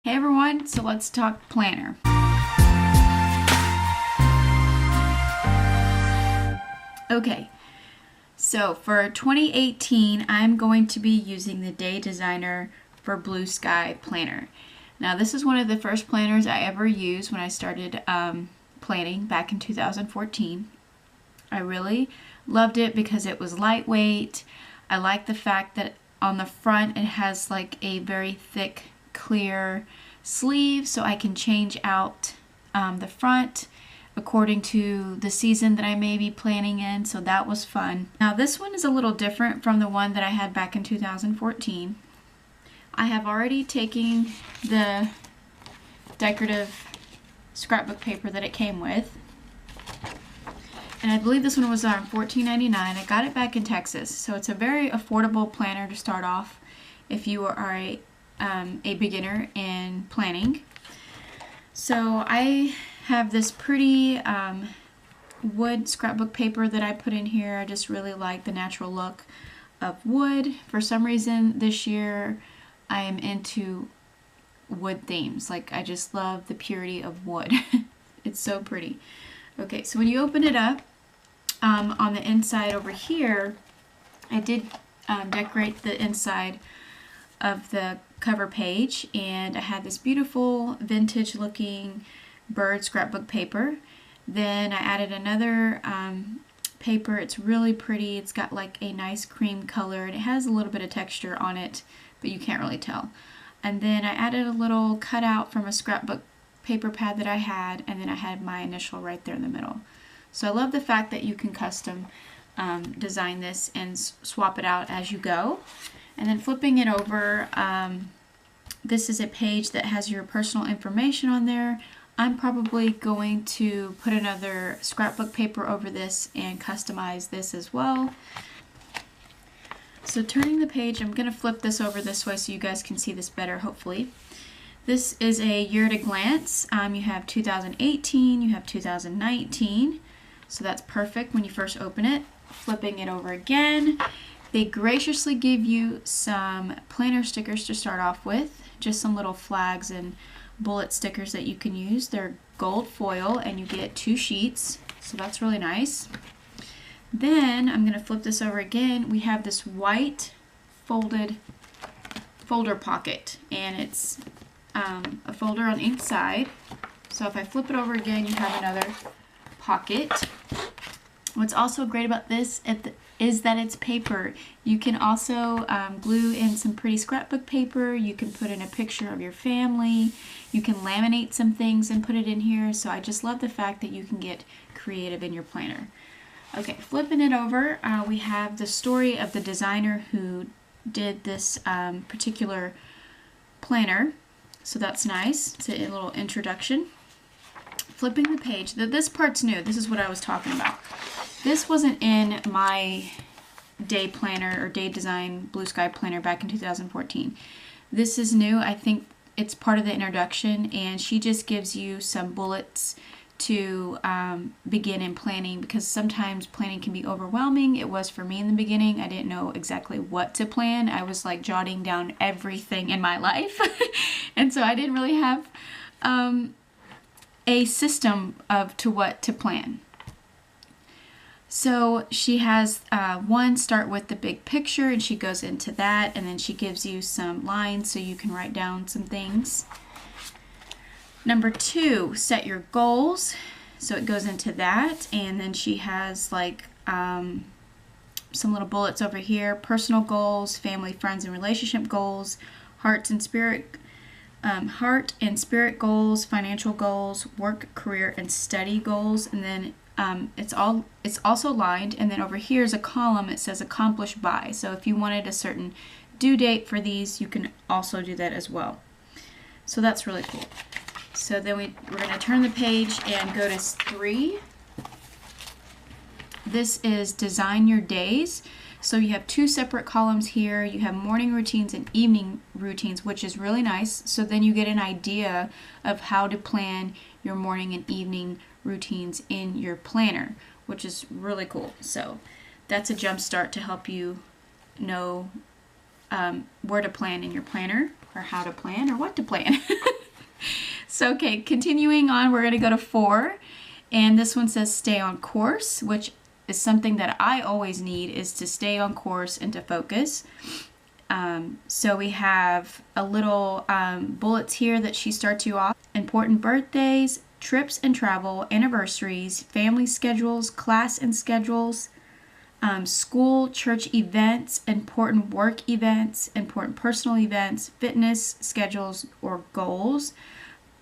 Hey everyone, so let's talk planner. Okay, so for 2018, I'm going to be using the Day Designer for Blue Sky Planner. Now this is one of the first planners I ever used when I started planning back in 2014. I really loved it because it was lightweight. I like the fact that on the front it has like a very thick, clear sleeve, so I can change out the front according to the season that I may be planning in, so that was fun. Now this one is a little different from the one that I had back in 2014. I have already taken the decorative scrapbook paper that it came with, and I believe this one was on $14.99. I got it back in Texas, so it's a very affordable planner to start off if you are a beginner in planning. So I have this pretty wood scrapbook paper that I put in here. I just really like the natural look of wood. For some reason this year I am into wood themes. Like, I just love the purity of wood. It's so pretty. Okay, so when you open it up, on the inside over here, I did decorate the inside of the cover page, and I had this beautiful vintage looking bird scrapbook paper. Then I added another paper. It's really pretty. It's got like a nice cream color, and it has a little bit of texture on it, but you can't really tell. And then I added a little cutout from a scrapbook paper pad that I had, and then I had my initial right there in the middle. So I love the fact that you can custom design this and swap it out as you go. And then flipping it over, this is a page that has your personal information on there. I'm probably going to put another scrapbook paper over this and customize this as well. So turning the page, I'm going to flip this over this way so you guys can see this better, hopefully. This is a year at a glance. You have 2018, you have 2019, so that's perfect when you first open it. Flipping it over again, they graciously give you some planner stickers to start off with, just some little flags and bullet stickers that you can use. They're gold foil and you get 2 sheets, so that's really nice. Then I'm going to flip this over again. We have this white folded folder pocket, and it's a folder on each side. So if I flip it over again, you have another pocket. What's also great about this is that it's paper. You can also glue in some pretty scrapbook paper. You can put in a picture of your family. You can laminate some things and put it in here. So I just love the fact that you can get creative in your planner. Okay, flipping it over, we have the story of the designer who did this particular planner. So that's nice. It's a little introduction. Flipping the page, this part's new. This is what I was talking about. This wasn't in my day planner or day design blue sky planner back in 2014. This is new. I think it's part of the introduction, and she just gives you some bullets to begin in planning, because sometimes planning can be overwhelming. It was for me in the beginning. I didn't know exactly what to plan. I was like jotting down everything in my life and so I didn't really have a system to what to plan. So she has one, start with the big picture, and she goes into that, and then she gives you some lines so you can write down some things. Number 2, set your goals. So it goes into that, and then she has like some little bullets over here: personal goals, family, friends, and relationship goals, heart and spirit goals, financial goals, work, career, and study goals. And then it's also lined, and then over here is a column. It says accomplished by. So if you wanted a certain due date for these, you can also do that as well. So that's really cool. So then we're going to turn the page and go to 3. This is design your days. So you have 2 separate columns here. You have morning routines and evening routines, which is really nice. So then you get an idea of how to plan your morning and evening routines in your planner, which is really cool. So that's a jump start to help you know where to plan in your planner, or how to plan, or what to plan. So, okay, continuing on, we're going to go to 4. And this one says stay on course, which is something that I always need, is to stay on course and to focus. So we have a little bullets here that she starts you off. Important birthdays, trips and travel, anniversaries, family schedules, class and schedules, school, church events, important work events, important personal events, fitness schedules or goals,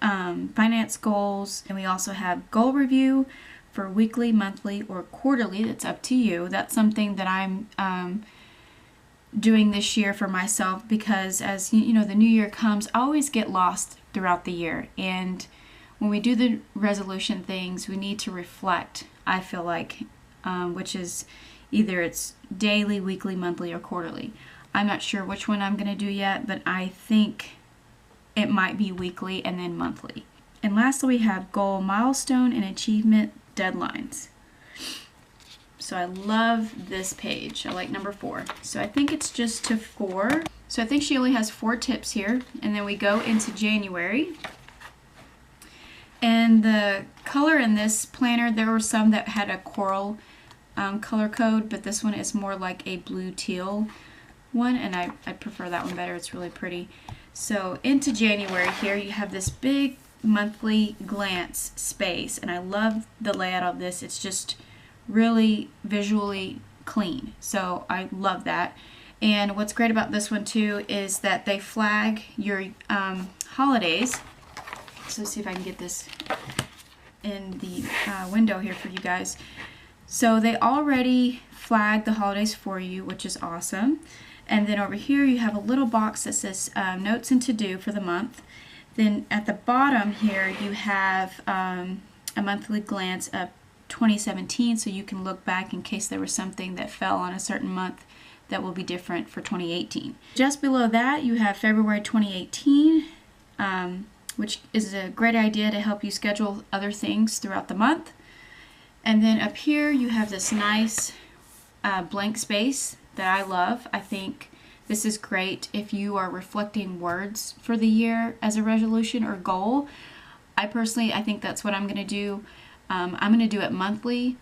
finance goals, and we also have goal review for weekly, monthly, or quarterly. That's up to you. That's something that I'm doing this year for myself, because as you know, the new year comes, I always get lost throughout the year, and when we do the resolution things, we need to reflect, I feel like, which is either it's daily, weekly, monthly, or quarterly. I'm not sure which one I'm going to do yet, but I think it might be weekly and then monthly. And lastly, we have goal, milestone, and achievement deadlines. So I love this page. I like number 4. So I think it's just to 4. So I think she only has 4 tips here. And then we go into January. And the color in this planner, there were some that had a coral color code, but this one is more like a blue teal one, and I prefer that one better. It's really pretty. So into January here, you have this big monthly glance space, and I love the layout of this. It's just really visually clean, so I love that. And what's great about this one too is that they flag your holidays. So let's see if I can get this in the window here for you guys. So they already flag the holidays for you, which is awesome. And then over here you have a little box that says notes and to do for the month. Then at the bottom here you have a monthly glance of 2017, so you can look back in case there was something that fell on a certain month that will be different for 2018. Just below that you have February 2018, which is a great idea to help you schedule other things throughout the month. And then up here you have this nice blank space that I love. I think this is great if you are reflecting words for the year as a resolution or goal. I think that's what I'm going to do. I'm going to do it monthly.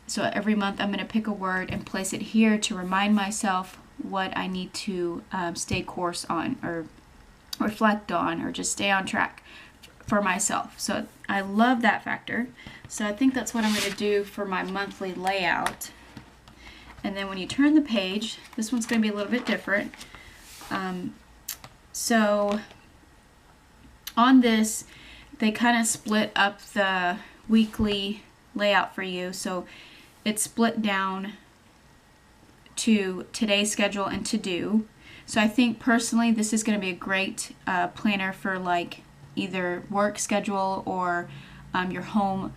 So every month I'm going to pick a word and place it here to remind myself what I need to stay course on, or reflect on, or just stay on track for myself. So I love that factor. So I think that's what I'm going to do for my monthly layout. And then when you turn the page, this one's going to be a little bit different. So on this, they kind of split up the weekly layout for you. So it's split down to today's schedule and to do. So I think personally this is going to be a great planner for like either work schedule or your home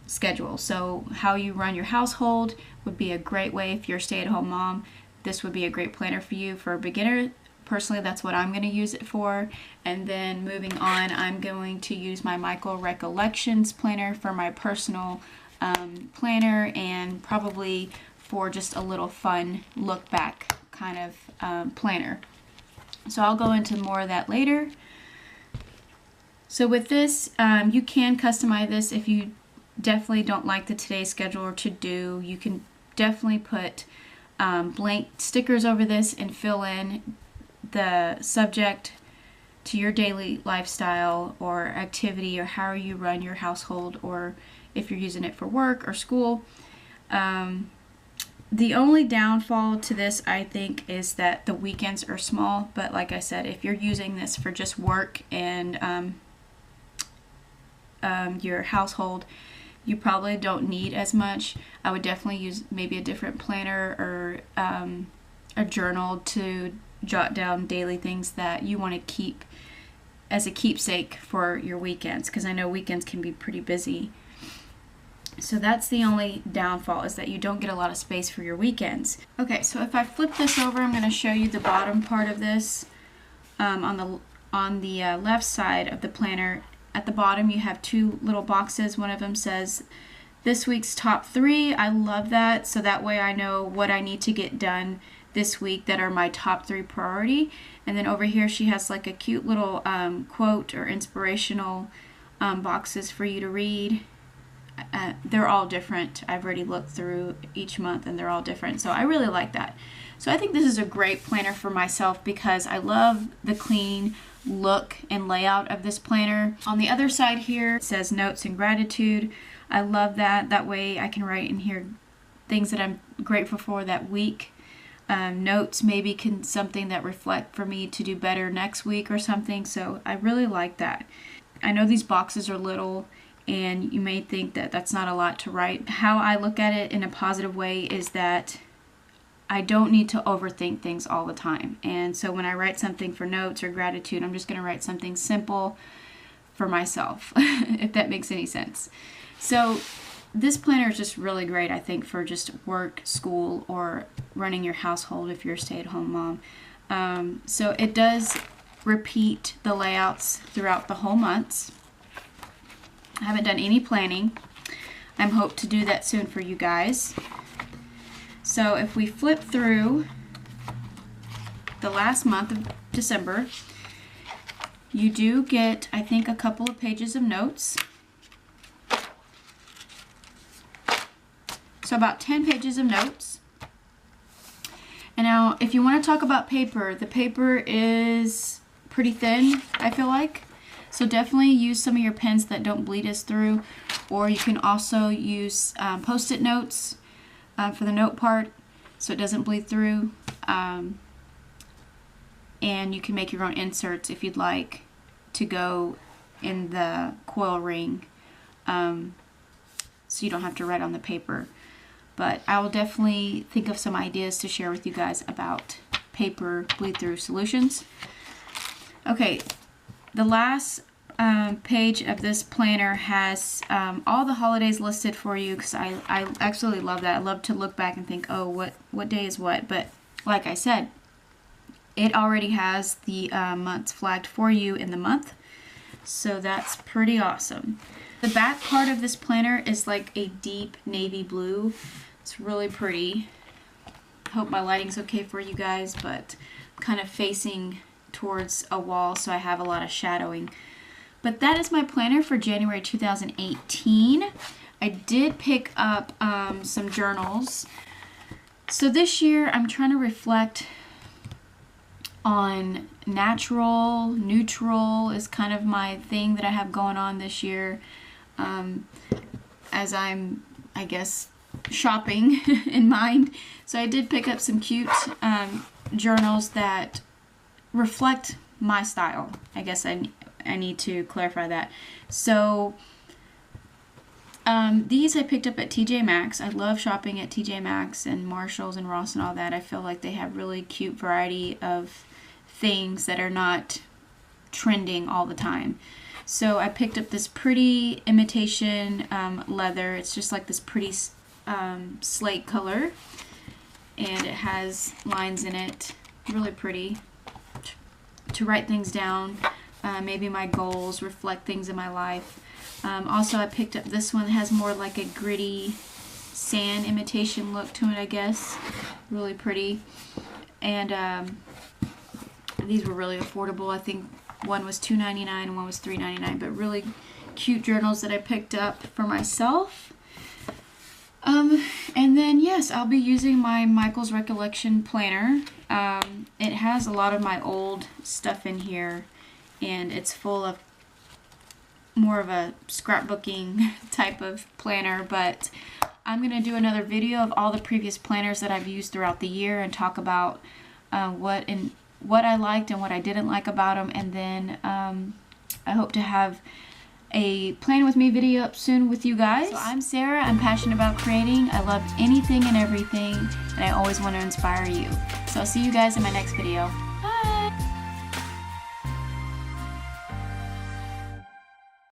schedule. So how you run your household would be a great way. If you're a stay-at-home mom, this would be a great planner for you. For a beginner, personally, that's what I'm going to use it for. And then moving on, I'm going to use my Michael Recollections planner for my personal planner, and probably for just a little fun look back kind of planner. So I'll go into more of that later. So with this, you can customize this if you definitely don't like the today's schedule or to do. You can definitely put blank stickers over this and fill in the subject to your daily lifestyle or activity, or how you run your household, or if you're using it for work or school. The only downfall to this, I think, is that the weekends are small. But like I said, if you're using this for just work and your household, you probably don't need as much. I would definitely use maybe a different planner or a journal to jot down daily things that you want to keep as a keepsake for your weekends, because I know weekends can be pretty busy. So that's the only downfall, is that you don't get a lot of space for your weekends. Okay, so if I flip this over, I'm going to show you the bottom part of this. On the left side of the planner, at the bottom you have 2 little boxes. One of them says this week's top 3. I love that, so that way I know what I need to get done this week that are my top 3 priority. And then over here she has like a cute little quote or inspirational boxes for you to read. They're all different. I've already looked through each month and they're all different. So I really like that. So I think this is a great planner for myself because I love the clean look and layout of this planner. On the other side here it says notes and gratitude. I love that. That way I can write in here things that I'm grateful for that week. Notes maybe can something that reflect for me to do better next week or something. So I really like that. I know these boxes are little and you may think that that's not a lot to write. How I look at it in a positive way is that I don't need to overthink things all the time. And so when I write something for notes or gratitude, I'm just going to write something simple for myself, if that makes any sense. So this planner is just really great, I think, for just work, school, or running your household if you're a stay-at-home mom. So it does repeat the layouts throughout the whole months. I haven't done any planning. I'm hope to do that soon for you guys. So if we flip through the last month of December, you do get, I think, a couple of pages of notes. So about 10 pages of notes. And now if you want to talk about paper, the paper is pretty thin, I feel like. So definitely use some of your pens that don't bleed us through, or you can also use post-it notes for the note part so it doesn't bleed through. And you can make your own inserts if you'd like to go in the coil ring, so you don't have to write on the paper. But I will definitely think of some ideas to share with you guys about paper bleed-through solutions. Okay, the last page of this planner has all the holidays listed for you because I absolutely love that. I love to look back and think, oh, what day is what? But like I said, it already has the months flagged for you in the month. So that's pretty awesome. The back part of this planner is like a deep navy blue. It's really pretty. I hope my lighting's okay for you guys, but I'm kind of facing towards a wall, so I have a lot of shadowing. But that is my planner for January 2018. I did pick up some journals. So this year I'm trying to reflect on natural, neutral is kind of my thing that I have going on this year. As I'm, I guess, shopping in mind. So I did pick up some cute journals that reflect my style. I guess I need to clarify that. So these I picked up at TJ Maxx. I love shopping at TJ Maxx and Marshalls and Ross and all that. I feel like they have really cute variety of things that are not trending all the time. So I picked up this pretty imitation leather. It's just like this pretty slate color, and it has lines in it, really pretty, to write things down, maybe my goals, reflect things in my life. Also I picked up this one that has more like a gritty sand imitation look to it, I guess. Really pretty. And these were really affordable. I think one was $2.99 and one was $3.99, but really cute journals that I picked up for myself. And then yes, I'll be using my Michael's Recollection planner. It has a lot of my old stuff in here, and it's full of more of a scrapbooking type of planner, but I'm going to do another video of all the previous planners that I've used throughout the year and talk about what I liked and what I didn't like about them. And then I hope to have a plan with me video up soon with you guys. So I'm Sarah. I'm passionate about creating. I love anything and everything, and I always want to inspire you. So I'll see you guys in my next video.